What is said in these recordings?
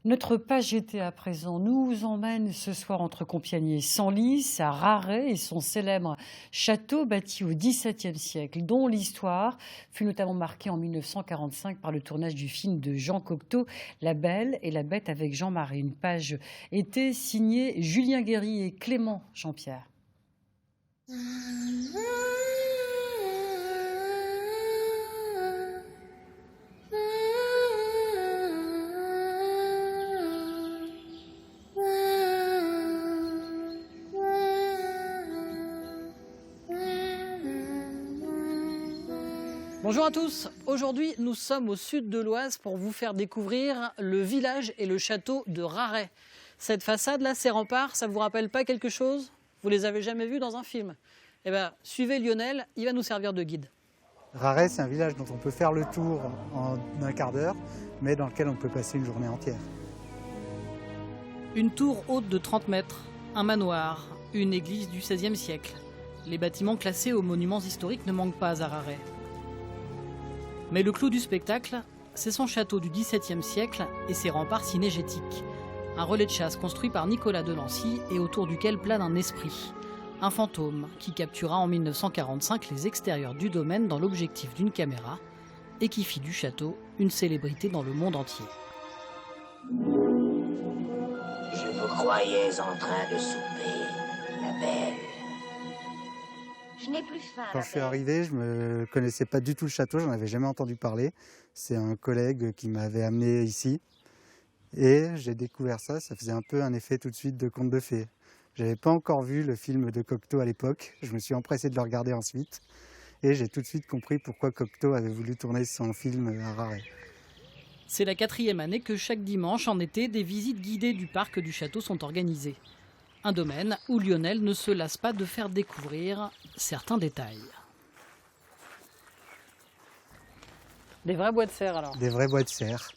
Notre page été à présent nous emmène ce soir entre Compiègne et Senlis, à Raret et son célèbre château bâti au XVIIe siècle, dont l'histoire fut notamment marquée en 1945 par le tournage du film de Jean Cocteau, La Belle et la Bête avec Jean Marais. Une page été signée Julien Guéry et Clément Jean-Pierre. Bonjour à tous, aujourd'hui nous sommes au sud de l'Oise pour vous faire découvrir le village et le château de Raret. Cette façade là, ces remparts, ça vous rappelle pas quelque chose? Vous les avez jamais vus dans un film? Eh bien, suivez Lionel, il va nous servir de guide. Raret, c'est un village dont on peut faire le tour en un quart d'heure, mais dans lequel on peut passer une journée entière. Une tour haute de 30 mètres, un manoir, une église du XVIe siècle. Les bâtiments classés aux monuments historiques ne manquent pas à Raret. Mais le clou du spectacle, c'est son château du XVIIe siècle et ses remparts cynégétiques. Un relais de chasse construit par Nicolas de Nancy et autour duquel plane un esprit. Un fantôme qui captura en 1945 les extérieurs du domaine dans l'objectif d'une caméra et qui fit du château une célébrité dans le monde entier. Je vous croyais en train de souper, la belle. Je n'ai plus faim. Quand je suis arrivé, je ne connaissais pas du tout le château, j'en avais jamais entendu parler. C'est un collègue qui m'avait amené ici et j'ai découvert ça. Ça faisait un peu un effet tout de suite de conte de fées. J'avais pas encore vu le film de Cocteau à l'époque. Je me suis empressé de le regarder ensuite et j'ai tout de suite compris pourquoi Cocteau avait voulu tourner son film à Raret. C'est la 4e année que chaque dimanche en été, des visites guidées du parc du château sont organisées. Un domaine où Lionel ne se lasse pas de faire découvrir certains détails. Des vrais bois de serre alors? Des vrais bois de serre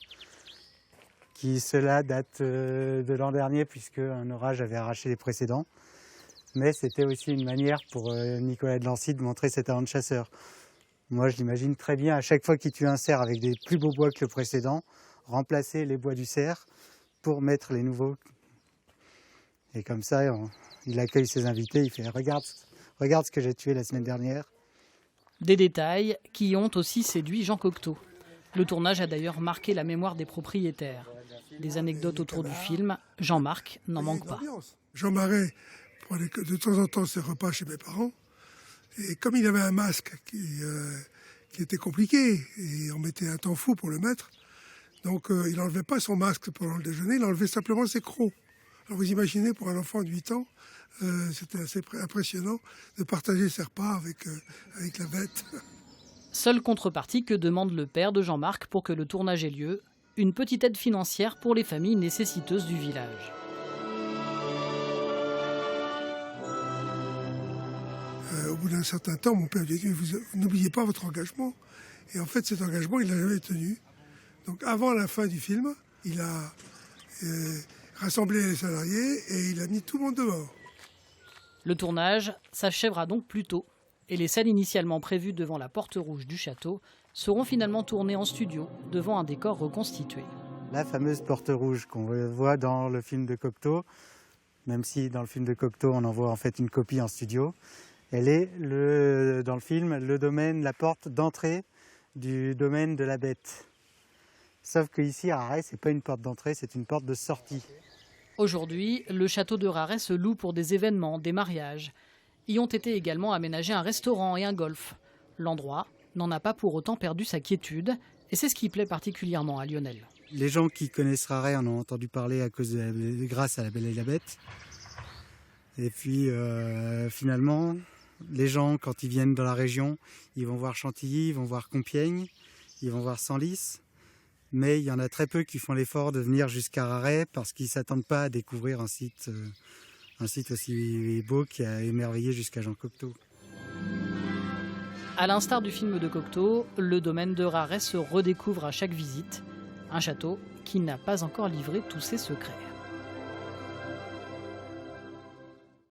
qui, cela date de l'an dernier puisque un orage avait arraché les précédents. Mais c'était aussi une manière pour Nicolas de Nancy de montrer cet talent de chasseur. Moi, je l'imagine très bien, à chaque fois qu'il tue un cerf avec des plus beaux bois que le précédent, remplacer les bois du cerf pour mettre les nouveaux. Et comme ça, il accueille ses invités, il fait « regarde ce que j'ai tué la semaine dernière ». Des détails qui ont aussi séduit Jean Cocteau. Le tournage a d'ailleurs marqué la mémoire des propriétaires. Des anecdotes autour du film, Jean-Marc n'en manque pas. Jean Marais prenait de temps en temps ses repas chez mes parents. Et comme il avait un masque qui était compliqué, et on mettait un temps fou pour le mettre, donc il n'enlevait pas son masque pendant le déjeuner, il enlevait simplement ses crocs. Alors vous imaginez, pour un enfant de 8 ans, c'était assez impressionnant de partager ses repas avec la bête. Seule contrepartie que demande le père de Jean-Marc pour que le tournage ait lieu, une petite aide financière pour les familles nécessiteuses du village. Au bout d'un certain temps, mon père lui a dit « vous n'oubliez pas votre engagement ». Et en fait, cet engagement, il ne l'a jamais tenu. Donc avant la fin du film, il a rassemblé les salariés et il a mis tout le monde dehors. Le tournage s'achèvera donc plus tôt. Et les scènes initialement prévues devant la porte rouge du château seront finalement tournées en studio, devant un décor reconstitué. La fameuse porte rouge qu'on voit dans le film de Cocteau, même si dans le film de Cocteau on en voit en fait une copie en studio, elle est dans le film le domaine, la porte d'entrée du domaine de la Bête. Sauf qu'ici à Raret, c'est pas une porte d'entrée, c'est une porte de sortie. Aujourd'hui, le château de Raret se loue pour des événements, des mariages. Y ont été également aménagés un restaurant et un golf. L'endroit n'en a pas pour autant perdu sa quiétude, et c'est ce qui plaît particulièrement à Lionel. Les gens qui connaissent Raret en ont entendu parler grâce à La Belle et la Bête. Et puis finalement, les gens, quand ils viennent dans la région, ils vont voir Chantilly, ils vont voir Compiègne, ils vont voir Senlis. Mais il y en a très peu qui font l'effort de venir jusqu'à Raret parce qu'ils ne s'attendent pas à découvrir un site aussi beau qui a émerveillé jusqu'à Jean Cocteau. À l'instar du film de Cocteau, le domaine de Raret se redécouvre à chaque visite. Un château qui n'a pas encore livré tous ses secrets.